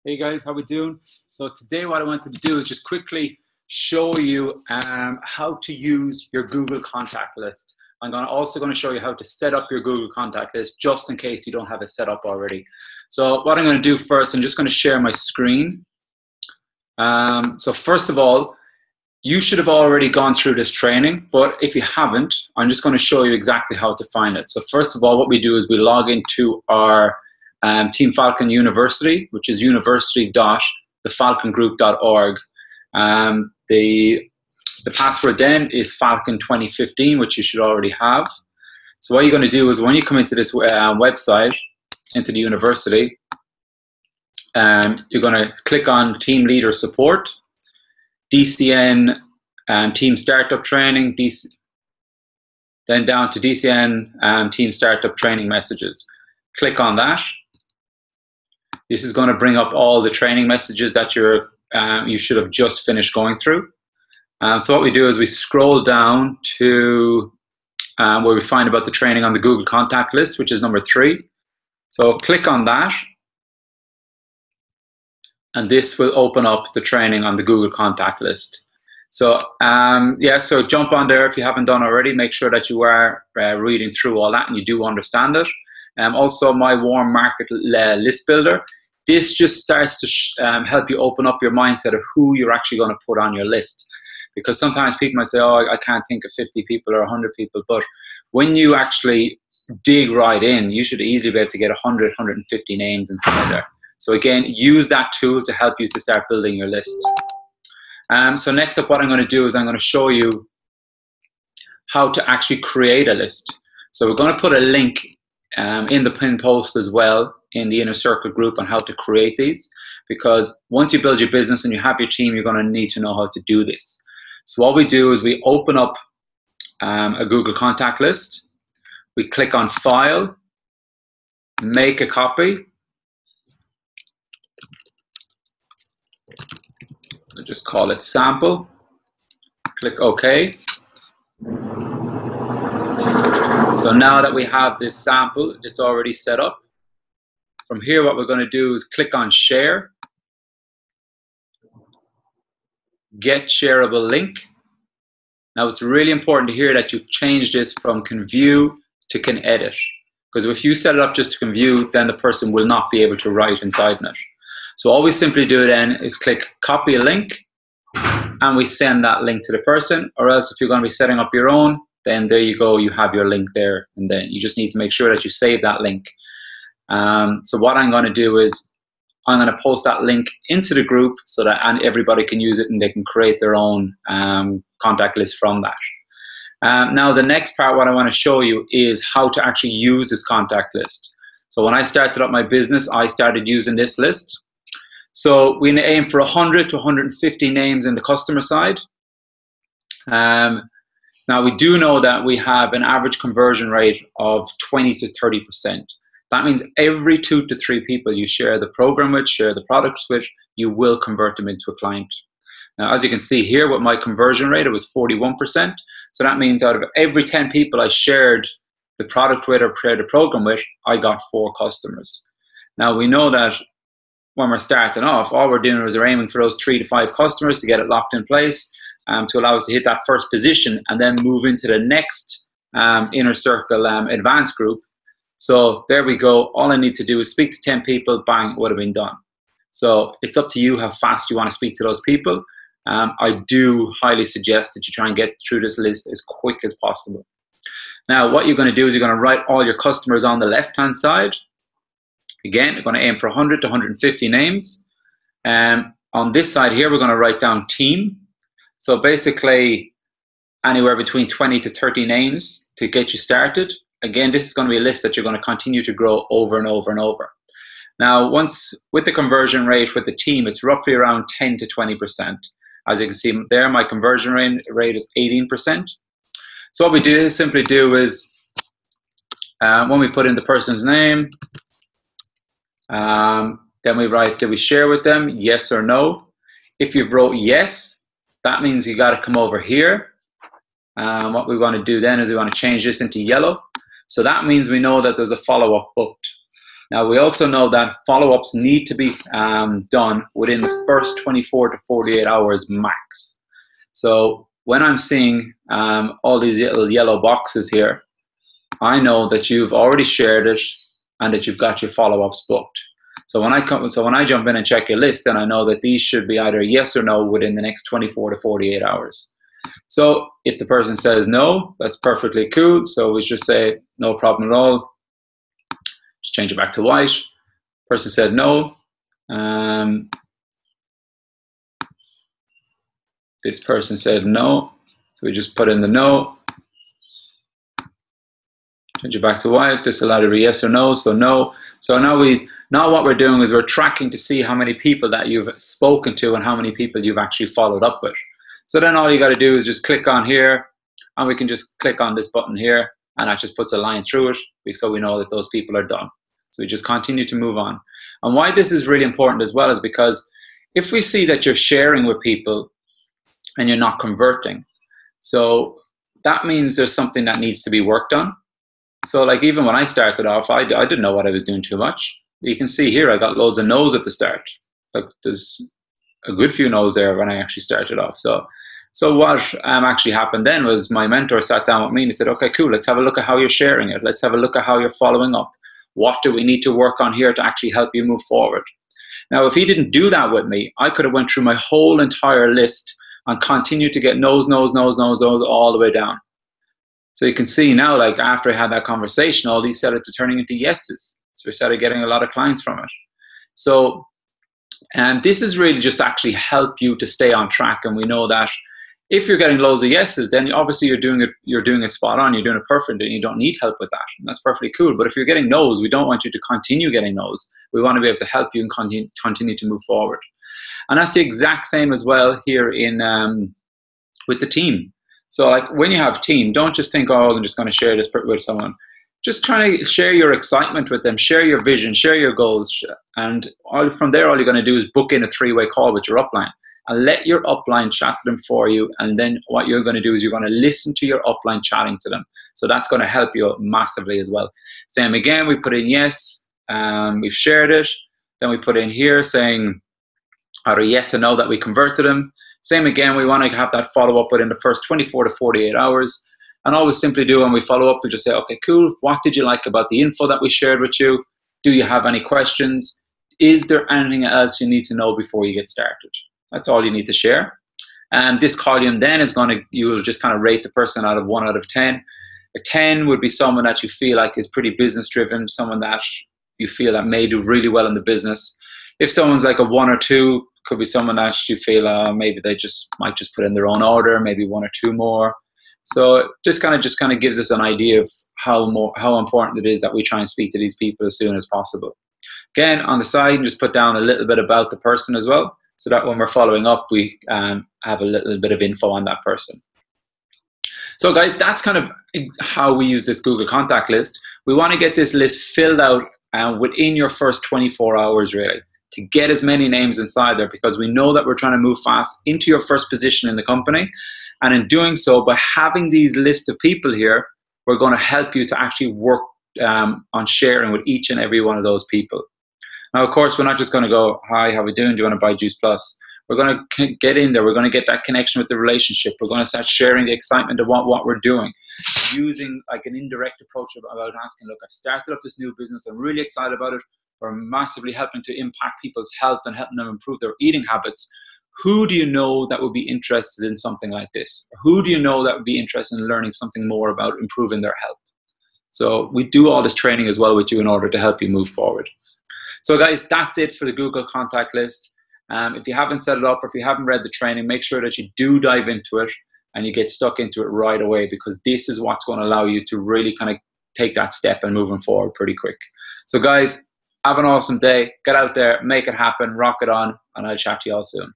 Hey guys, how we doing? So today what I wanted to do is just quickly show you how to use your Google contact list. Also going to show you how to set up your Google contact list just in case you don't have it set up already. So what I'm going to do first, I'm just going to share my screen. So first of all, you should have already gone through this training, but if you haven't, I'm just going to show you exactly how to find it. So first of all, what we do is we log into our Team Falcon University, which is university.thefalcongroup.org. The password then is Falcon 2015, which you should already have. So what you're going to do is when you come into this website, into the university, you're going to click on Team Leader Support, DCN Team Startup Training, then down to DCN Team Startup Training Messages. Click on that. This is going to bring up all the training messages that you should have just finished going through. So what we do is we scroll down to where we find about the training on the Google contact list, which is number 3. So click on that, and this will open up the training on the Google contact list. So yeah, so jump on there if you haven't done already. Make sure that you are reading through all that and you do understand it. Also, my warm market list builder. This just starts to help you open up your mindset of who you're actually going to put on your list. Because sometimes people might say, oh, I can't think of 50 people or 100 people. But when you actually dig right in, you should easily be able to get 100, 150 names inside there. So again, use that tool to help you to start building your list. So next up, what I'm going to do is I'm going to show you how to actually create a list. So we're going to put a link in the pinned post as well in the Inner Circle group on how to create these, because once you build your business and you have your team, you're going to need to know how to do this. So what we do is we open up a Google contact list. We click on File, Make a Copy. We'll just call it Sample. Click OK. So now that we have this sample, it's already set up. From here, what we're going to do is click on Share, Get Shareable Link. Now, it's really important to hear that you change this from Can View to Can Edit. Because if you set it up just to Can View, then the person will not be able to write inside it. So all we simply do then is click Copy a Link, and we send that link to the person. Or else if you're going to be setting up your own, then there you go, you have your link there. And then you just need to make sure that you save that link. So what I'm going to do is I'm going to post that link into the group so that everybody can use it and they can create their own contact list from that. Now the next part, what I want to show you is how to actually use this contact list. So when I started up my business, I started using this list. So we aim for 100 to 150 names in the customer side. Now we do know that we have an average conversion rate of 20 to 30%. That means every 2 to 3 people you share the program with, share the products with, you will convert them into a client. Now, as you can see here with my conversion rate, it was 41%. So that means out of every 10 people I shared the product with or shared the program with, I got 4 customers. Now, we know that when we're starting off, all we're doing is we're aiming for those 3 to 5 customers to get it locked in place, to allow us to hit that first position and then move into the next Inner Circle advanced group. So there we go. All I need to do is speak to 10 people, bang, it would have been done. So it's up to you how fast you want to speak to those people. I do highly suggest that you try and get through this list as quick as possible. Now, what you're going to do is you're going to write all your customers on the left-hand side. Again, you're going to aim for 100 to 150 names. On this side here, we're going to write down team. So basically, anywhere between 20 to 30 names to get you started. Again, this is going to be a list that you're going to continue to grow over and over and over. Now, once with the conversion rate with the team, it's roughly around 10 to 20%. As you can see there, my conversion rate is 18%. So what we do simply do is when we put in the person's name, then we write, did we share with them? Yes or no. If you've wrote yes, that means you got to come over here. What we want to do then is we want to change this into yellow. So that means we know that there's a follow-up booked. Now, we also know that follow-ups need to be done within the first 24 to 48 hours max. So when I'm seeing all these little yellow boxes here, I know that you've already shared it and that you've got your follow-ups booked. So when I jump in and check your list, then I know that these should be either yes or no within the next 24 to 48 hours. So if the person says no, that's perfectly cool. So we just say no problem at all. Just change it back to white. Person said no. This person said no. So we just put in the no. Change it back to white. This will either be yes or no. So no. So now what we're doing is we're tracking to see how many people that you've spoken to and how many people you've actually followed up with. So then all you got to do is just click on here, and we can just click on this button here, and that just puts a line through it, so we know that those people are done. So we just continue to move on. And why this is really important as well is because if we see that you're sharing with people and you're not converting, so that means there's something that needs to be worked on. So like even when I started off, I didn't know what I was doing too much. You can see here I got loads of no's at the start. Like there's a good few no's there when I actually started off. So what actually happened then was my mentor sat down with me and he said, okay, cool, let's have a look at how you're sharing it. Let's have a look at how you're following up. What do we need to work on here to actually help you move forward? Now, if he didn't do that with me, I could have went through my whole entire list and continued to get no's, no's, no's, no's, no's all the way down. So you can see now, like after I had that conversation, all these started to turning into yeses. So we started getting a lot of clients from it. So, and this is really just actually help you to stay on track. And we know that if you're getting loads of yeses, then obviously you're doing it spot on, you're doing it perfect, and you don't need help with that. And that's perfectly cool. But if you're getting no's, we don't want you to continue getting no's. We want to be able to help you and continue to move forward. And that's the exact same as well here in with the team. So like when you have team, don't just think, oh, I'm just going to share this with someone. Just try to share your excitement with them, share your vision, share your goals. And from there, all you're going to do is book in a 3-way call with your upline and let your upline chat to them for you. And then what you're going to do is you're going to listen to your upline chatting to them. So that's going to help you massively as well. Same again, we put in yes, we've shared it. Then we put in here saying either yes or no that we converted them. Same again, we want to have that follow up within the first 24 to 48 hours. And all we simply do when we follow up, we just say, okay, cool. What did you like about the info that we shared with you? Do you have any questions? Is there anything else you need to know before you get started? That's all you need to share. And this column then is you will just kind of rate the person out of 1 out of 10. A 10 would be someone that you feel like is pretty business driven, someone that you feel that may do really well in the business. If someone's like a 1 or 2, could be someone that you feel maybe they might just put in their own order, maybe 1 or 2 more. So it just kind of gives us an idea of how important it is that we try and speak to these people as soon as possible. Again, on the side, just put down a little bit about the person as well, so that when we're following up, we have a little bit of info on that person. So guys, that's kind of how we use this Google contact list. We want to get this list filled out within your first 24 hours really, to get as many names inside there, because we know that we're trying to move fast into your first position in the company. And in doing so, by having these lists of people here, we're going to help you to actually work on sharing with each and every one of those people. Now, of course, we're not just going to go, hi, how are we doing? Do you want to buy Juice Plus? We're going to get in there. We're going to get that connection with the relationship. We're going to start sharing the excitement of what we're doing, using like an indirect approach about asking, look, I've started up this new business. I'm really excited about it. We're massively helping to impact people's health and helping them improve their eating habits. Who do you know that would be interested in something like this? Who do you know that would be interested in learning something more about improving their health? So we do all this training as well with you in order to help you move forward. So guys, that's it for the Google contact list. If you haven't set it up or if you haven't read the training, make sure that you do dive into it and you get stuck into it right away, because this is what's going to allow you to really kind of take that step and moving forward pretty quick. So guys, have an awesome day. Get out there, make it happen, rock it on, and I'll chat to you all soon.